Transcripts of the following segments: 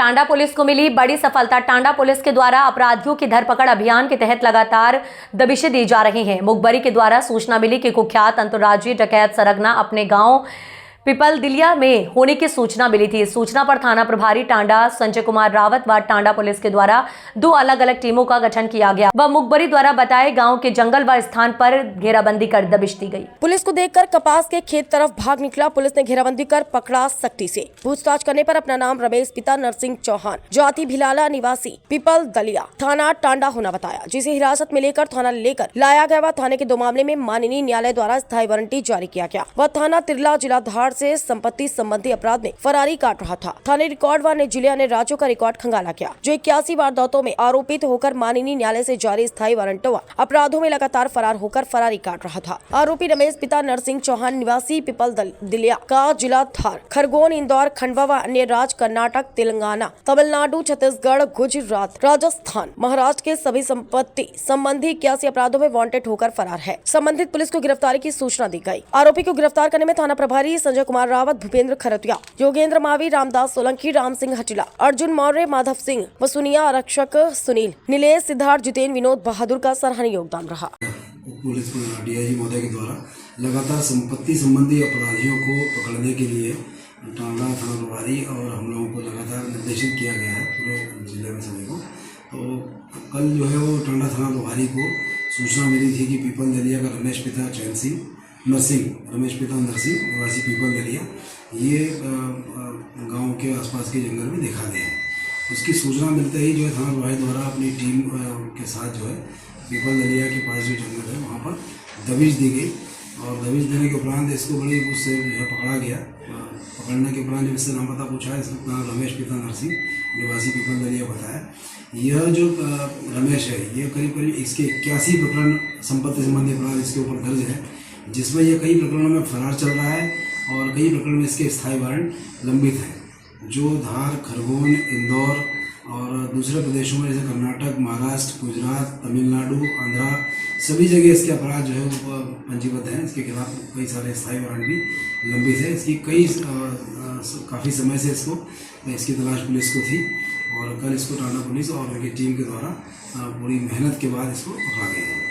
Tanda police को मिली बड़ी सफलता। टांडा पुलिस के द्वारा अपराधियों की धरपकड़ अभियान के तहत लगातार दबिशें दी जा रही हैं। मुखबरी के द्वारा सूचना मिली कि कुख्यात अंतर्राज्यीय डकैत सरगना अपने गांव पिपलदिलिया में होने की सूचना मिली थी। इस सूचना पर थाना प्रभारी टांडा संजय कुमार रावत व टांडा पुलिस के द्वारा 2 अलग अलग टीमों का गठन किया गया व मुखबरी द्वारा बताए गांव के जंगल व स्थान पर घेराबंदी कर दबिश दी गई। पुलिस को देखकर कपास के खेत तरफ भाग निकला। पुलिस ने घेराबंदी कर पकड़ा सख्ती से। पूछताछ करने पर अपना नाम रमेश पिता नरसिंह चौहान, जाति भिलाला, निवासी पिपलदलिया, थाना टांडा होना बताया, जिसे हिरासत में लेकर थाना लेकर लाया गया व थाने के 2 मामले में माननीय न्यायालय द्वारा स्थायी वारंटी जारी किया गया। वह थाना तिरला जिला धार से संपत्ति संबंधी अपराध में फरारी काट रहा था। थाने रिकॉर्ड व जिले अन्य राज्यों का रिकॉर्ड खंगाला गया, जो 81 वारदातों में आरोपित होकर माननीय न्यायालय से जारी स्थायी वारंटों व अपराधों में लगातार फरार होकर फरारी काट रहा था। आरोपी रमेश पिता नरसिंह चौहान, निवासी पिपलदिलिया का जिला धार, खरगोन, इंदौर, खंडवा व अन्य राज्य कर्नाटक, तेलंगाना, तमिलनाडु, छत्तीसगढ़, गुजरात, राजस्थान, महाराष्ट्र के सभी संपत्ति संबंधी 81 अपराधों में वांटेड होकर फरार है। संबंधित पुलिस को गिरफ्तारी की सूचना दी गई। आरोपी को गिरफ्तार करने में थाना प्रभारी संजय कुमार रावत, भूपेंद्र खरतिया, योगेंद्र मावी, रामदास सोलंकी, राम सिंह हटिला, अर्जुन मौर्य, माधव सिंह, वसुनिया, आरक्षक सुनील, नीलेश, सिद्धार्थ, जितेंद्र, विनोद बहादुर का सराहनीय योगदान रहा। पुलिस डीआईजी महोदय के द्वारा लगातार संपत्ति संबंधी अपराधियों को पकड़ने के लिए टांडा थाना प्रभारी और हम लोगों को लगातार निर्देशित किया गया है पूरे जिले में सभी को। तो कल जो है वो टांडा थाना प्रभारी को सूचना मिली थी कि पिपलदिलिया का रमेश पिता नरसिंह निवासी पिपलदिलिया ये गांव के आसपास के जंगल में देखा गया है। उसकी सूचना मिलते ही जो है थाना प्रभारी द्वारा अपनी टीम के साथ जो है पिपलदिलिया के पास जो जंगल है वहाँ पर दबिश दी गई और दबिश देने के उपरांत इसको बड़ी उससे जो है पकड़ा गया। पकड़ने के उपरांत जब इससे नाम पता पूछा, इसका नाम रमेश पिता नरसिंह निवासी पिपलदिलिया बताया। यह जो रमेश है ये करीब करीब इसके 81 प्रकरण संपत्ति संबंधी अपराध इसके ऊपर दर्ज है, जिसमें यह कई प्रकरणों में फरार चल रहा है और कई प्रकरण में इसके स्थायी वारंट लंबित हैं, जो धार, खरगोन, इंदौर और दूसरे प्रदेशों में जैसे कर्नाटक, महाराष्ट्र, गुजरात, तमिलनाडु, आंध्रा सभी जगह इसके अपराध जो है वो पंजीबद्ध हैं। इसके खिलाफ कई सारे स्थायी वारंट भी लंबित है। इसकी काफ़ी समय से इसकी तलाश पुलिस को थी और कल इसको टांडा पुलिस और उनकी टीम के द्वारा पूरी मेहनत के बाद इसको पकड़ा गया है।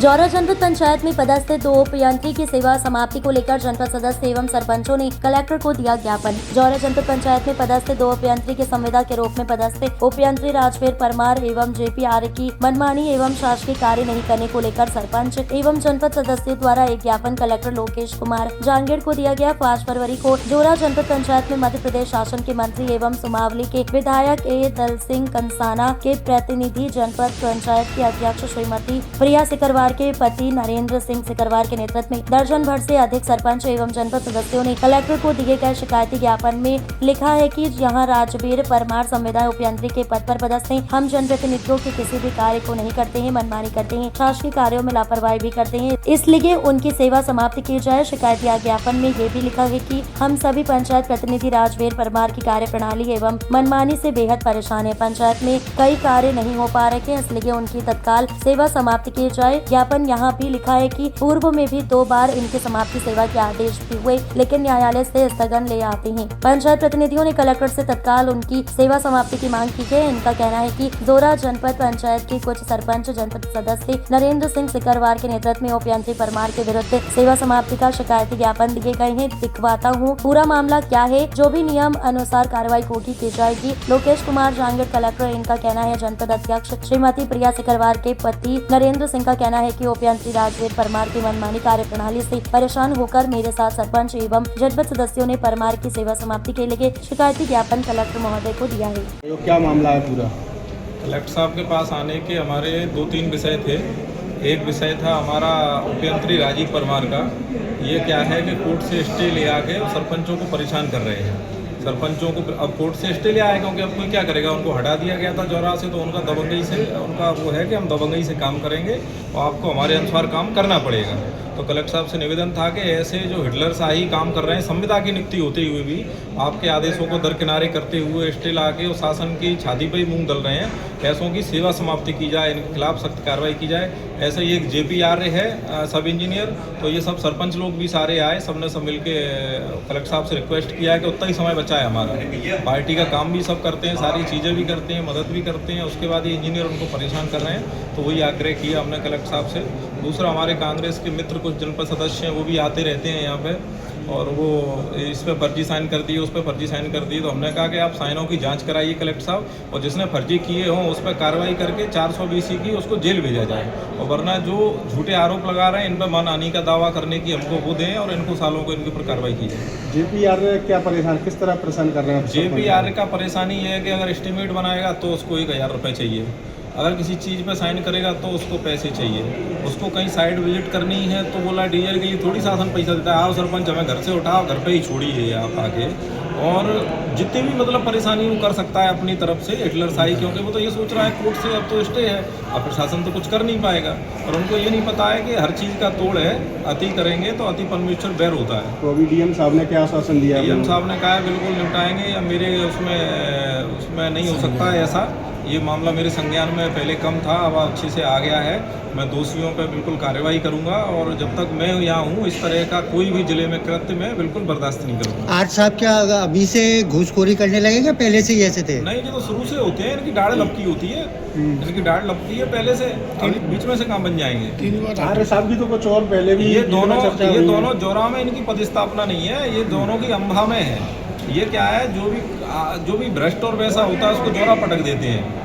जौरा जनपद पंचायत में पदस्थ 2 उपयंत्री की सेवा समाप्ति को लेकर जनपद सदस्य एवं सरपंचों ने कलेक्टर को दिया ज्ञापन। जौरा जनपद पंचायत में पदस्थ 2 उपयंत्री की संविदा के रूप में पदस्थ उपयंत्री राजवीर परमार एवं जेपी आर्य की मनमानी एवं शासकीय कार्य नहीं करने को लेकर सरपंच एवं जनपद सदस्यों द्वारा एक ज्ञापन कलेक्टर लोकेश कुमार जांगेड़ को दिया गया। 5 फरवरी को जौरा जनपद पंचायत में मध्य प्रदेश शासन के मंत्री एवं सुमावली के विधायक ए दल सिंह कंसाना के प्रतिनिधि जनपद पंचायत की अध्यक्ष श्रीमती प्रिया सिकरवार के पति नरेंद्र सिंह सिकरवार के नेतृत्व में दर्जन भर से अधिक सरपंच एवं जनपद सदस्यों ने कलेक्टर को दिए गए शिकायती ज्ञापन में लिखा है कि यहाँ राजवीर परमार संविदा उपयंत्री के पद पर पदस्थ हैं। हम जनप्रतिनिधियों के किसी भी कार्य को नहीं करते हैं, मनमानी करते हैं, शासकीय कार्यों में लापरवाही भी करते हैं, इसलिए उनकी सेवा समाप्त की जाए। शिकायती ज्ञापन में ये भी लिखा है कि हम सभी पंचायत प्रतिनिधि राजवीर परमार की कार्य प्रणाली एवं मनमानी से बेहद परेशान है। पंचायत में कई कार्य नहीं हो पा रहे हैं, इसलिए उनकी तत्काल सेवा समाप्त की जाए। ज्ञापन यहाँ भी लिखा है कि पूर्व में भी 2 बार इनके समाप्ति सेवा के आदेश भी हुए, लेकिन न्यायालय से स्थगन ले आते हैं। पंचायत प्रतिनिधियों ने कलेक्टर से तत्काल उनकी सेवा समाप्ति की मांग की है। इनका कहना है कि जौरा जनपद पंचायत के कुछ सरपंच जनपद सदस्य नरेंद्र सिंह सिकरवार के नेतृत्व में उपयंत्री परमार के विरुद्ध सेवा समाप्ति का शिकायती ज्ञापन दिए गए हैं। दिखवाता हूँ पूरा मामला क्या है, जो भी नियम अनुसार कार्रवाई होगी की जाएगी। लोकेश कुमार जांगेड़ कलेक्टर। इनका कहना है जनपद अध्यक्ष श्रीमती प्रिया सिकरवार के पति नरेंद्र सिंह का कहना है कि उपयंत्री राजवीर परमार की मनमानी कार्य प्रणाली से परेशान होकर मेरे साथ सरपंच एवं जनपद सदस्यों ने परमार की सेवा समाप्ति के लिए शिकायती ज्ञापन कलेक्टर महोदय को दिया है। तो क्या मामला है पूरा? कलेक्टर साहब के पास आने के हमारे 2-3 विषय थे। एक विषय था हमारा उपयंत्री राजीव परमार का। ये क्या है कि कोर्ट से स्टे ले आके सरपंचों को परेशान कर रहे हैं। सरपंचों को अब कोर्ट से स्टे ले आए, क्योंकि अब कोई क्या करेगा, उनको हटा दिया गया था जौरा से, तो उनका दबंगई से उनका वो है कि हम दबंगई से काम करेंगे और आपको हमारे अनुसार काम करना पड़ेगा। तो कलेक्टर साहब से निवेदन था कि ऐसे जो हिटलरशाही काम कर रहे हैं, संविदा की नियुक्ति होते हुए भी आपके आदेशों को दरकिनारे करते हुए स्टे ला के और शासन की छाती पर ही मूंग दल रहे हैं, ऐसों की सेवा समाप्ति की जाए, इनके खिलाफ सख्त कार्रवाई की जाए। ऐसे ही एक JP आर्य है सब इंजीनियर, तो ये सब सरपंच लोग भी सारे आए, सबने सब मिलके कलेक्टर साहब से रिक्वेस्ट किया है कि उतना ही समय बचा है हमारा, पार्टी का काम भी सब करते हैं, सारी चीज़ें भी करते हैं, मदद भी करते हैं, उसके बाद ये इंजीनियर उनको परेशान कर रहे हैं, तो वही आग्रह किया हमने कलेक्टर साहब से। दूसरा, हमारे कांग्रेस के मित्र कुछ जनपद सदस्य हैं, वो भी आते रहते हैं यहाँ पे, और वो इस पर फर्जी साइन कर दिए, उस पर फर्जी साइन कर दिए, तो हमने कहा कि आप साइनों की जांच कराइए कलेक्टर साहब, और जिसने फर्जी किए हों उस पर कार्रवाई करके 420 की उसको जेल भेजा जाए, और वरना जो झूठे आरोप लगा रहे हैं इन पर मानहानि का दावा करने की हमको वो दें, और इनको सालों को इनके ऊपर कार्रवाई की जाए। JP आर्य क्या परेशान, किस तरह परेशान कर रहे हैं? JP आर्य का परेशानी ये है कि अगर एस्टीमेट बनाएगा तो उसको 1000 रुपये चाहिए, अगर किसी चीज़ पे साइन करेगा तो उसको पैसे चाहिए, उसको कहीं साइड विजिट करनी है तो बोला डीजल के लिए थोड़ी शासन पैसा देता है, आओ सरपंच हमें घर से उठाओ, घर पे ही छोड़िए आप आके, और जितनी भी मतलब परेशानी वो कर सकता है अपनी तरफ से हिटलरशाही, क्योंकि वो तो ये सोच रहा है कोर्ट से अब तो स्टे है, अब प्रशासन तो कुछ कर नहीं पाएगा, और उनको ये नहीं पता है कि हर चीज़ का तोड़ है, अति करेंगे तो अति परमेश्वर बैर होता है। तो अभी DM साहब ने क्या आश्वासन दिया? DM साहब ने कहा है बिल्कुल निपटाएंगे, या मेरे उसमें नहीं हो सकता है ऐसा, ये मामला मेरे संज्ञान में पहले कम था, अब अच्छे से आ गया है, मैं दोषियों पर बिल्कुल कार्रवाई करूंगा, और जब तक मैं यहाँ हूँ इस तरह का कोई भी जिले में कृत्य में बिल्कुल बर्दाश्त नहीं करूँगा। आज साहब क्या अभी से घूसखोरी करने लगेगा, पहले से ही ऐसे थे? नहीं, ये तो शुरू से होते हैं, इनकी दाढ़ लपकी होती है, इनकी दाढ़ लपकी है पहले से, बीच में से कहाँ बन जाएंगे। आर्य साहब की तो कुछ और पहले भी ये दोनों जोरा में इनकी पदस्थापना नहीं है, ये दोनों की अंबा में है। ये क्या है, जो भी भ्रष्ट और वैसा होता है उसको जोरा पटक देते हैं।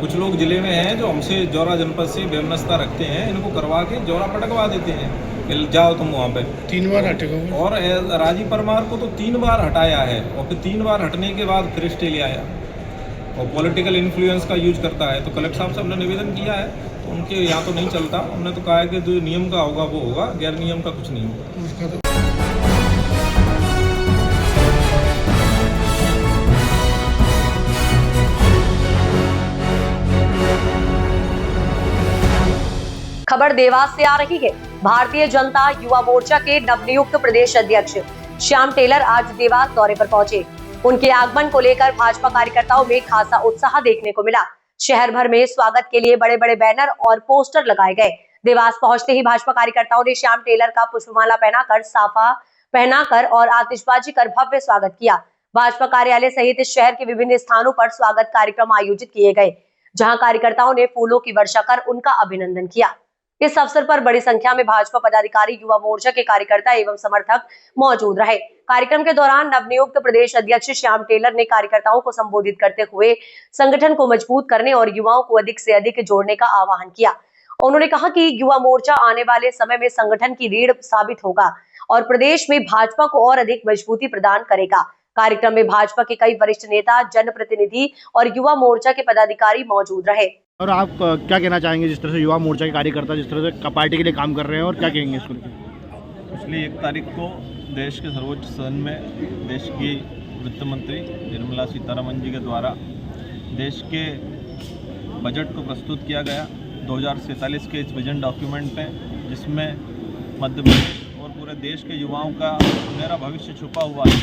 कुछ लोग जिले में हैं जो हमसे जौरा जनपद से बेमनस्ता रखते हैं, इनको करवा के जौरा पटकवा देते हैं कि जाओ तुम वहाँ पे। 3 बार हटेगा, और राजीव परमार को तो 3 बार हटाया है, और फिर 3 बार हटने के बाद फिर स्टे ले आया, और पॉलिटिकल इन्फ्लुएंस का यूज करता है। तो कलेक्टर साहब से हमने निवेदन किया है, तो उनके यहाँ तो नहीं चलता, हमने तो कहा है कि जो नियम का होगा वो होगा, गैर नियम का कुछ नहीं होगा। खबर देवास से आ रही है। भारतीय जनता युवा मोर्चा के नवनियुक्त प्रदेश अध्यक्ष श्याम टेलर आज देवास दौरे पर पहुंचे। उनके आगमन को लेकर भाजपा कार्यकर्ताओं में खासा उत्साह देखने को मिला। शहर भर में स्वागत के लिए बड़े बड़े बैनर और पोस्टर लगाए गए। देवास पहुंचते ही भाजपा कार्यकर्ताओं ने श्याम टेलर का पुष्पमाला पहनाकर, साफा पहनाकर और आतिशबाजी कर भव्य स्वागत किया। भाजपा कार्यालय सहित शहर के विभिन्न स्थानों पर स्वागत कार्यक्रम आयोजित किए गए, जहां कार्यकर्ताओं ने फूलों की वर्षा कर उनका अभिनंदन किया। इस अवसर पर बड़ी संख्या में भाजपा पदाधिकारी, युवा मोर्चा के कार्यकर्ता एवं समर्थक मौजूद रहे। कार्यक्रम के दौरान नवनियुक्त प्रदेश अध्यक्ष श्याम टेलर ने कार्यकर्ताओं को संबोधित करते हुए संगठन को मजबूत करने और युवाओं को अधिक से अधिक जोड़ने का आह्वान किया। उन्होंने कहा कि युवा मोर्चा आने वाले समय में संगठन की रीढ़ साबित होगा और प्रदेश में भाजपा को और अधिक मजबूती प्रदान करेगा। कार्यक्रम में भाजपा के कई वरिष्ठ नेता, जनप्रतिनिधि और युवा मोर्चा के पदाधिकारी मौजूद रहे। और आप क्या कहना चाहेंगे, जिस तरह से युवा मोर्चा के कार्यकर्ता जिस तरह से पार्टी के लिए काम कर रहे हैं, और क्या कहेंगे इसको? पिछली 1 तारीख को देश के सर्वोच्च सदन में देश की वित्त मंत्री निर्मला सीतारमण जी के द्वारा देश के बजट को प्रस्तुत किया गया 2047 के इस विजन डॉक्यूमेंट पे, जिसमें मध्य प्रदेश और पूरे देश के युवाओं का सुनहरा भविष्य छुपा हुआ है।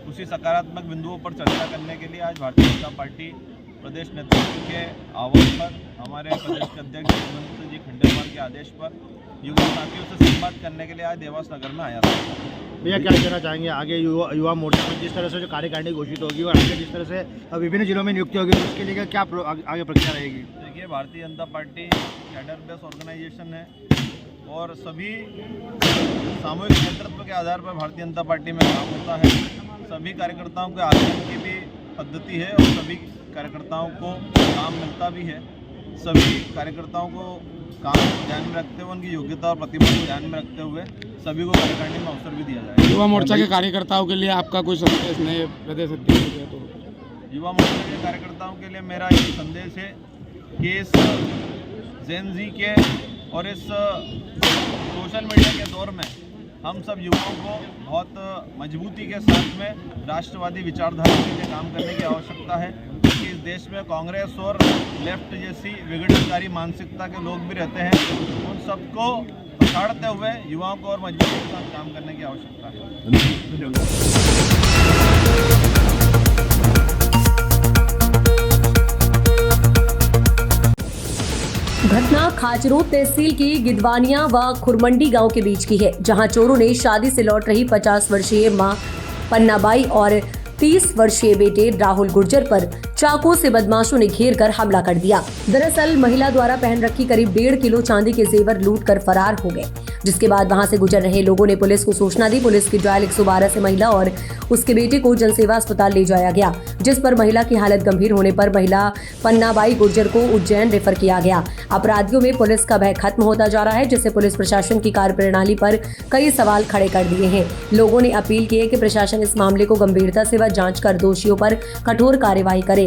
उसी सकारात्मक बिंदुओं पर चर्चा करने के लिए आज भारतीय जनता पार्टी प्रदेश नेतृत्व के आह्वान पर, हमारे प्रदेश के अध्यक्ष मुख्यमंत्री जी खंडेलवाल के आदेश पर युवा साथियों से संवाद करने के लिए आज देवास नगर में आया था। भैया, क्या कहना चाहेंगे आगे युवा मोर्चा में जिस तरह से जो कार्यकारिणी घोषित होगी और आगे जिस तरह से विभिन्न जिलों में नियुक्ति होगी, उसके लिए क्या आगे प्रक्रिया रहेगी? देखिए, Bharatiya Janata party cadre base organisation है और सभी सामूहिक नेतृत्व के आधार पर भारतीय जनता पार्टी में काम होता है। सभी कार्यकर्ताओं के आचरण की भी पद्धति है और सभी कार्यकर्ताओं को काम मिलता भी है। सभी कार्यकर्ताओं को काम को ध्यान में रखते हुए, उनकी योग्यता और प्रतिभा को ध्यान में रखते हुए सभी को कार्यकारिणी में अवसर भी दिया जाएगा। युवा मोर्चा के कार्यकर्ताओं के लिए आपका कोई संदेश नए प्रदेश अध्यक्ष है तो? युवा मोर्चा के कार्यकर्ताओं के लिए मेरा यही संदेश है कि इस जेन जी के और इस सोशल मीडिया के दौर में हम सब युवाओं को बहुत मजबूती के साथ में राष्ट्रवादी विचारधारा के लिए काम करने की आवश्यकता है। कि इस देश में कांग्रेस और लेफ्ट जैसी विघटनकारी मानसिकता के लोग भी रहते हैं, उन सबको पछाड़ते हुए युवाओं को और मजबूती के साथ काम करने की आवश्यकता है। घटना खाचरोद तहसील की गिदवानिया व खुरमंडी गांव के बीच की है, जहां चोरों ने शादी से लौट रही 50 वर्षीय मां पन्नाबाई और 30 वर्षीय बेटे राहुल गुर्जर पर चाकू से बदमाशों ने घेर कर हमला कर दिया। दरअसल महिला द्वारा पहन रखी करीब 1.5 किलो चांदी के जेवर लूट कर फरार हो गए, जिसके बाद वहां से गुजर रहे लोगों ने पुलिस को सूचना दी। पुलिस की डायल 112 से महिला और उसके बेटे को जनसेवा अस्पताल ले जाया गया, जिस पर महिला की हालत गंभीर होने पर महिला पन्नाबाई गुर्जर को उज्जैन रेफर किया गया। अपराधियों में पुलिस का भय खत्म होता जा रहा है, जिससे पुलिस प्रशासन की कार्यप्रणाली पर कई सवाल खड़े कर दिए हैं। लोगों ने अपील की है कि प्रशासन इस मामले को गंभीरता से व जांच कर दोषियों पर कठोर कार्रवाई करे।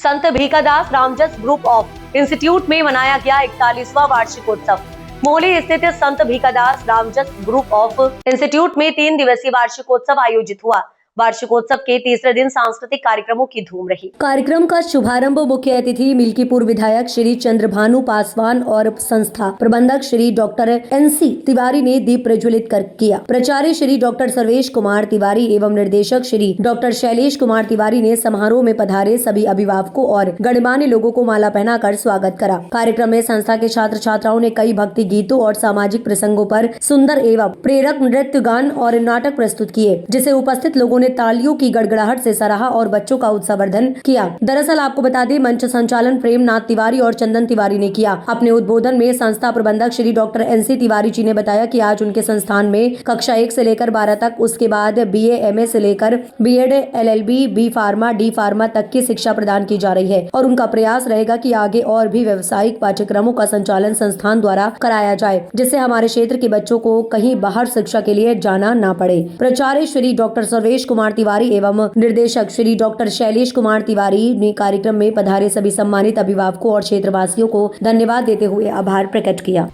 संत भीकादास रामजस ग्रुप ऑफ इंस्टीट्यूट में मनाया गया 41वां वार्षिकोत्सव। मोहाली स्थित संत भीकादास रामजस ग्रुप ऑफ इंस्टीट्यूट में 3 दिवसीय वार्षिकोत्सव आयोजित हुआ। वार्षिकोत्सव के तीसरे दिन सांस्कृतिक कार्यक्रमों की धूम रही। कार्यक्रम का शुभारंभ मुख्य अतिथि मिल्कीपुर विधायक श्री चंद्रभानु पासवान और संस्था प्रबंधक श्री डॉक्टर NC तिवारी ने दीप प्रज्वलित कर किया। प्राचार्य श्री डॉक्टर सर्वेश कुमार तिवारी एवं निर्देशक श्री डॉक्टर शैलेश कुमार तिवारी ने समारोह में पधारे सभी अभिभावकों और गणमान्य लोगों को माला पहनाकर स्वागत करा। कार्यक्रम में संस्था के छात्र छात्राओं ने कई भक्ति गीतों और सामाजिक प्रसंगों पर सुंदर एवं प्रेरक नृत्य गान और नाटक प्रस्तुत किए, जिसे उपस्थित लोगों ने तालियों की गड़गड़ाहट से सराहा और बच्चों का उत्साहवर्धन किया। दरअसल आपको बता दें, मंच संचालन प्रेमनाथ तिवारी और चंदन तिवारी ने किया। अपने उद्बोधन में संस्था प्रबंधक श्री डॉक्टर NC तिवारी जी ने बताया कि आज उनके संस्थान में कक्षा 1 से लेकर 12 तक, उसके बाद BA MA से लेकर B.Ed LLB B pharma D pharma तक की शिक्षा प्रदान की जा रही है और उनका प्रयास रहेगा कि आगे और भी व्यावसायिक पाठ्यक्रमों का संचालन संस्थान द्वारा कराया जाए, जिससे हमारे क्षेत्र के बच्चों को कहीं बाहर शिक्षा के लिए जाना न पड़े। प्राचार्य श्री डॉक्टर सर्वेश कुमार तिवारी एवं निर्देशक श्री डॉक्टर शैलेश कुमार तिवारी ने कार्यक्रम में पधारे सभी सम्मानित अभिभावकों और क्षेत्रवासियों को धन्यवाद देते हुए आभार प्रकट किया।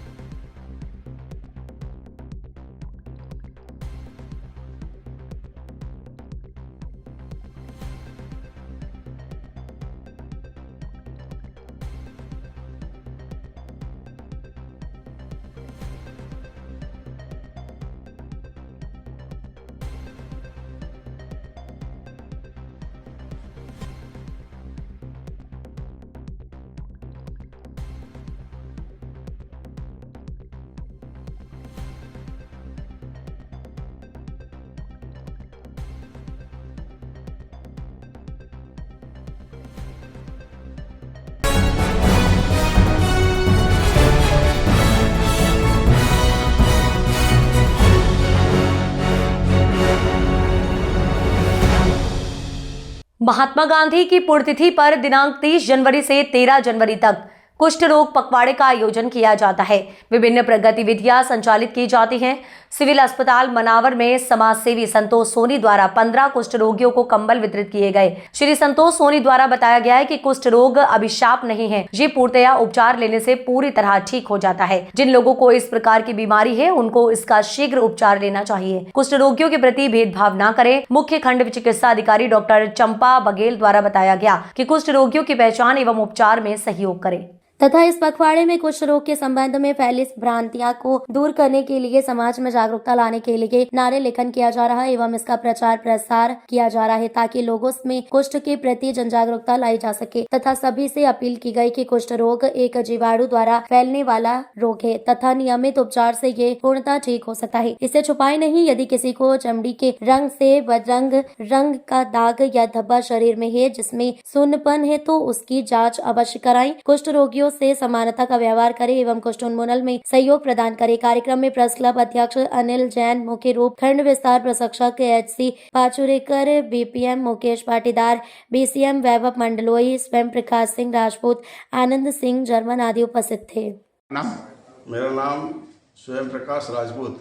महात्मा गांधी की पुण्यतिथि पर दिनांक 30 जनवरी से 13 जनवरी तक कुष्ठ रोग पखवाड़े का आयोजन किया जाता है। विभिन्न गतिविधियां संचालित की जाती हैं। सिविल अस्पताल मनावर में समाज सेवी संतोष सोनी द्वारा 15 कुष्ठ रोगियों को कंबल वितरित किए गए। श्री संतोष सोनी द्वारा बताया गया है कि कुष्ठ रोग अभिशाप नहीं है, ये पूर्णतया उपचार लेने से पूरी तरह ठीक हो जाता है। जिन लोगों को इस प्रकार की बीमारी है उनको इसका शीघ्र उपचार लेना चाहिए। कुष्ठ रोगियों के प्रति भेदभाव न करें। मुख्य खंड चिकित्सा अधिकारी डॉक्टर चंपा बघेल द्वारा बताया गया कि कुष्ठ रोगियों की पहचान एवं उपचार में सहयोग करें तथा इस पखवाड़े में कुष्ठ रोग के संबंध में फैली भ्रांतियां को दूर करने के लिए समाज में जागरूकता लाने के लिए नारे लेखन किया जा रहा है एवं इसका प्रचार प्रसार किया जा रहा है ताकि लोगों में कुष्ठ के प्रति जन जागरूकता लाई जा सके तथा सभी से अपील की गई कि कुष्ठ रोग एक जीवाणु द्वारा फैलने वाला रोग है तथा नियमित उपचार से ये पूर्णतः ठीक हो सकता है। इसे छुपाए नहीं। यदि किसी को चमड़ी के रंग से बदरंग रंग का दाग या धब्बा शरीर में है जिसमें सुन्नपन है तो उसकी जाँच अवश्य कराएं। कुष्ठ रोगियों से समानता का व्यवहार करें एवं कुष्ठ उन्मूलन में सहयोग प्रदान करें। कार्यक्रम में प्रेस क्लब अध्यक्ष अनिल जैन, मुख्य रूप खंड विस्तार प्रशिक्षक एच.सी. पाचुरेकर, बीपीएम मुकेश पाटीदार, बीसीएम वैभव मंडलोई, स्वयं प्रकाश सिंह राजपूत, आनंद सिंह जर्मन आदि उपस्थित थे। मेरा नाम स्वयं प्रकाश राजपूत,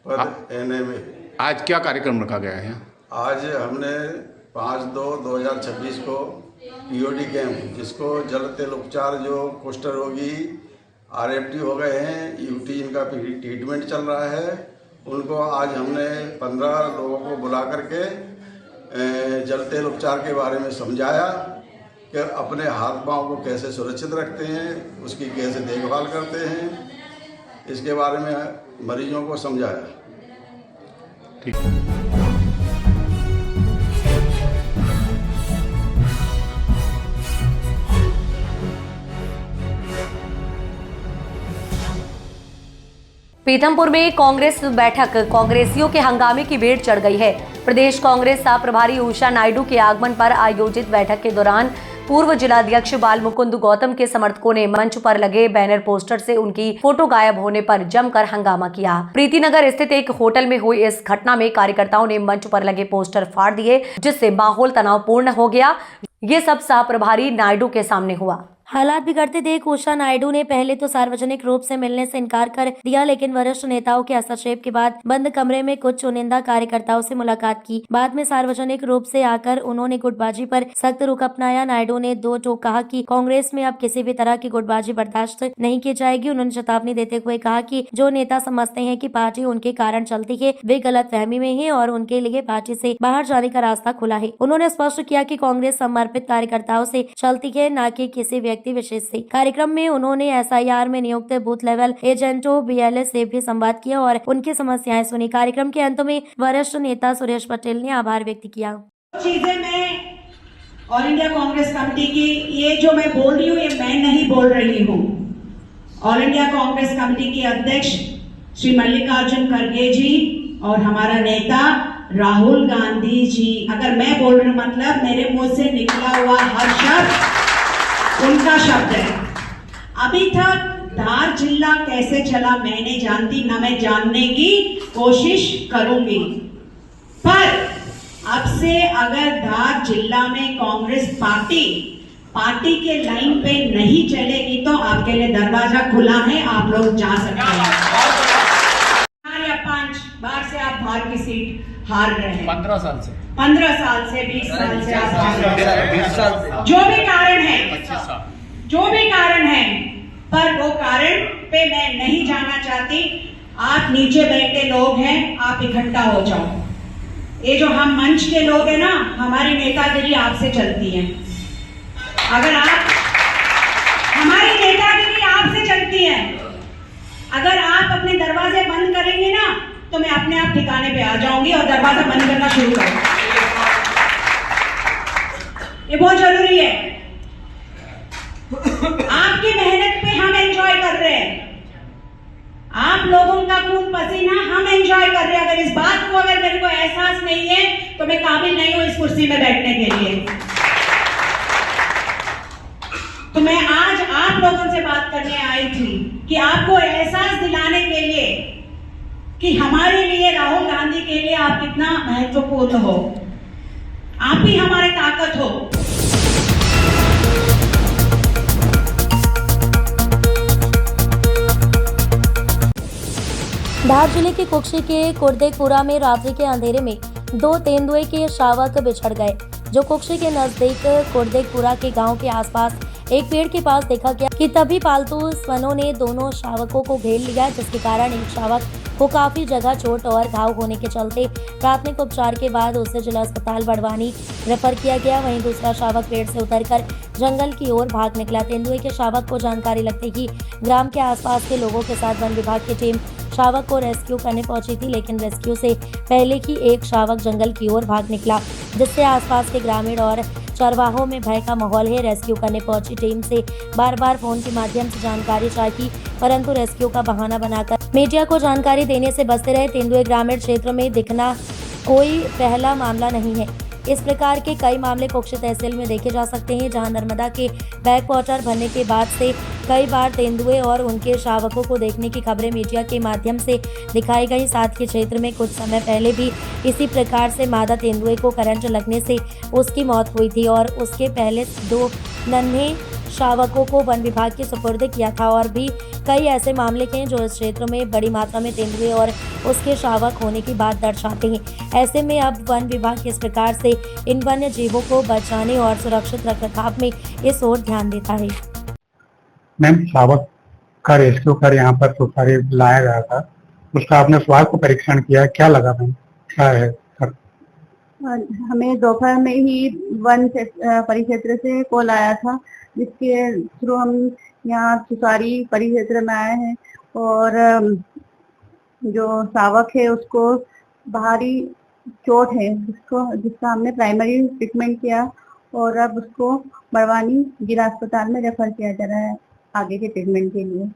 पद NMA। आज क्या कार्यक्रम रखा गया है? आज हमने 5/2/2026 को POD कैंप, जिसको जल तेल उपचार, जो कुष्ठ रोगी RFT हो गए हैं, UT इनका ट्रीटमेंट चल रहा है, उनको आज हमने 15 लोगों को बुला करके जल तेल उपचार के बारे में समझाया कि अपने हाथ पांव को कैसे सुरक्षित रखते हैं, उसकी कैसे देखभाल करते हैं, इसके बारे में मरीजों को समझाया। ठीक है। पीथमपुर में कांग्रेस बैठक, कांग्रेसियों के हंगामे की भीड़ चढ़ गई है। प्रदेश कांग्रेस सह प्रभारी उषा नायडू के आगमन पर आयोजित बैठक के दौरान पूर्व जिलाध्यक्ष बाल मुकुंद गौतम के समर्थकों ने मंच पर लगे बैनर पोस्टर से उनकी फोटो गायब होने पर जमकर हंगामा किया। प्रीतिनगर स्थित एक होटल में हुई इस घटना में कार्यकर्ताओं ने मंच पर लगे पोस्टर फाड़ दिए, जिससे माहौल तनावपूर्ण हो गया। ये सब सह प्रभारी नायडू के सामने हुआ। हालात बिगड़ते देख उषा नायडू ने पहले तो सार्वजनिक रूप से मिलने से इनकार कर दिया, लेकिन वरिष्ठ नेताओं के हस्तक्षेप के बाद बंद कमरे में कुछ चुनिंदा कार्यकर्ताओं से मुलाकात की। बाद में सार्वजनिक रूप से आकर उन्होंने गुटबाजी पर सख्त रुख अपनाया। नायडू ने दो टोक कहा कि कांग्रेस में अब किसी भी तरह की गुटबाजी बर्दाश्त नहीं की जाएगी। उन्होंने चेतावनी देते हुए कहा कि जो नेता समझते हैं कि पार्टी उनके कारण चलती है, वे गलतफहमी में हैं और उनके लिए पार्टी से बाहर जाने का रास्ता खुला है। उन्होंने स्पष्ट किया कि कांग्रेस समर्पित कार्यकर्ताओं से चलती है, न कि किसी व्यक्ति विशेष से। कार्यक्रम में उन्होंने SIR में नियुक्त बूथ लेवल एजेंटों BLA से भी संवाद किया और उनकी समस्याएं सुनी। कार्यक्रम के अंत में वरिष्ठ नेता सुरेश पटेल ने आभार व्यक्त किया। चीजें मैं ऑल इंडिया कांग्रेस कमेटी की, ये जो मैं बोल रही हूँ ये मैं नहीं बोल रही हूँ। ऑल इंडिया कांग्रेस कमेटी के अध्यक्ष श्री मल्लिकार्जुन खड़गे जी और हमारा नेता राहुल गांधी जी, अगर मैं बोल रही हूँ मतलब मेरे मुंह से निकला हुआ हर शब्द उनका शब्द है। अभी तक धार जिला कैसे चला मैं नहीं जानती, ना मैं जानने की कोशिश करूंगी, पर अब से अगर धार जिला में कांग्रेस पार्टी के लाइन पे नहीं चलेगी तो आपके लिए दरवाजा खुला है, आप लोग जा सकते हैं। 4 या 5 बार से आप धार की सीट हार रहे हैं। 15 साल से 20 साल से आप हार रहे हैं। जो भी कारण है, पर वो कारण पे मैं नहीं जाना चाहती। आप नीचे बैठे लोग हैं, आप इकट्ठा हो जाओ। ये जो हम मंच के लोग हैं ना, हमारी नेतागिरी आपसे चलती है। अगर आप हमारी नेतागिरी आपसे चलती है, अगर आप अपने दरवाजे बंद करेंगे ना तो मैं अपने आप ठिकाने पे आ जाऊंगी और दरवाजा बंद करना शुरू करूंगी। ये बहुत जरूरी है। आपकी मेहनत पे हम एंजॉय कर रहे हैं, आप लोगों का खून पसीना हम एंजॉय कर रहे हैं। अगर इस बात को अगर मेरे को एहसास नहीं है तो मैं काबिल नहीं हूं इस कुर्सी में बैठने के लिए। तो मैं आज आप लोगों से बात करने आई थी कि आपको एहसास दिलाने के लिए कि हमारे लिए, राहुल गांधी के लिए आप कितना महत्वपूर्ण हो, आप ही हमारी ताकत हो। धार जिले के कुक्षी के कुर्देपुरा में रात्रि के अंधेरे में दो तेंदुए के शावक बिछड़ गए, जो कुक्षी के नजदीक कुर्देपुरा के गांव के आसपास एक पेड़ के पास देखा गया कि तभी पालतू स्वनों ने दोनों शावकों को घेर लिया, जिसके कारण एक शावक को काफी जगह चोट और घाव होने के चलते प्राथमिक उपचार के बाद उसे जिला अस्पताल बड़वानी रेफर किया गया। वहीं दूसरा शावक पेड़ से उतरकर जंगल की ओर भाग निकला। तेंदुए के शावक को जानकारी लगते ही ग्राम के आसपास के लोगों के साथ वन विभाग की टीम शावक को रेस्क्यू करने पहुंची थी, लेकिन रेस्क्यू से पहले ही एक शावक जंगल की ओर भाग निकला, जिससे आसपास के ग्रामीण और चरवाहों में भय का माहौल है। रेस्क्यू करने पहुंची टीम से बार बार फोन के माध्यम से जानकारी चाही, परंतु रेस्क्यू का बहाना बनाकर मीडिया को जानकारी देने से बचते रहे। तेंदुए ग्रामीण क्षेत्र में दिखना कोई पहला मामला नहीं है। इस प्रकार के कई मामले कुक्षी तहसील में देखे जा सकते हैं, जहां नर्मदा के बैक वाटर भरने के बाद से कई बार तेंदुए और उनके शावकों को देखने की खबरें मीडिया के माध्यम से दिखाई गई। साथ के क्षेत्र में कुछ समय पहले भी इसी प्रकार से मादा तेंदुए को करंट लगने से उसकी मौत हुई थी और उसके पहले दो नन्हे शावकों को वन विभाग के सुपुर्द किया था। और भी कई ऐसे मामले हैं जो इस क्षेत्र में बड़ी मात्रा में तेंदुए और उसके शावक होने की बात दर्शाते हैं। ऐसे में अब वन विभाग किस प्रकार से इन वन्य जीवों को बचाने और सुरक्षित रखरखाव में इस ओर ध्यान देता है। मैम, शावक का रेस्क्यू कर यहाँ पर सुपारी लाया गया था, उसका आपने स्वास्थ्य परीक्षण किया, क्या लगा मैम, क्या है? हमें दोपहर में ही वन परिक्षेत्र से कॉल आया था, जिसके थ्रू हम यहाँ सुसारी परिक्षेत्र में आए हैं और जो शावक है उसको बाहरी चोट है, जिसका हमने प्राइमरी ट्रीटमेंट किया और अब उसको बड़वानी जिला अस्पताल में रेफर किया जा रहा है आगे के ट्रीटमेंट के लिए।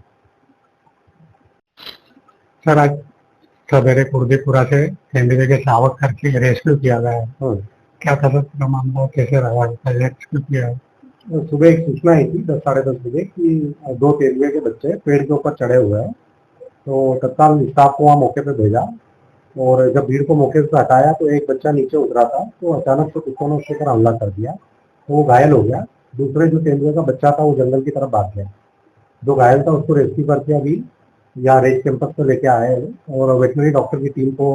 सर, आज सवेरे कुर्देपुरा से तेंदुए के शावक करके रेस्क्यू किया गया है, क्या था सर मामला, कैसे रहा रेस्क्यू किया है? सुबह एक सूचना आई थी 10 साढ़े 10 बजे कि दो तेंदुए के बच्चे पेड़ के ऊपर चढ़े हुए हैं, तो तत्काल स्टाफ को वहाँ मौके पे भेजा और जब भीड़ को मौके से हटाया तो एक बच्चा नीचे उतरा था, तो अचानक से कुत्तों ने उसके ऊपर हमला कर दिया, तो वो घायल हो गया। दूसरे जो तेंदुए का बच्चा था वो जंगल की तरफ भाग गया। जो घायल था उसको रेस्क्यू करके अभी यहाँ रेंज कैंपस पे लेके आए हैं और वेटनरी डॉक्टर की टीम को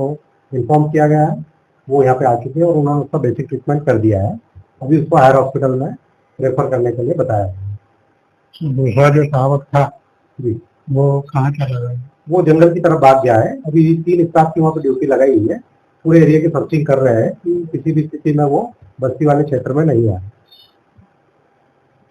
इन्फॉर्म किया गया है, वो यहाँ पे आ चुके हैं और उन्होंने उसका बेसिक ट्रीटमेंट कर दिया है। अभी उसको हायर हॉस्पिटल में रेफर करने के लिए बताया है। दूसरा जो शावक था जी, वो कहाँ चला गया? वो जंगल की तरफ भाग गया है। अभी 3 स्टाफ की वहाँ पे ड्यूटी लगाई हुई है, पूरे एरिया की सर्चिंग कर रहे हैं कि किसी भी स्थिति में वो बस्ती वाले क्षेत्र में नहीं आए।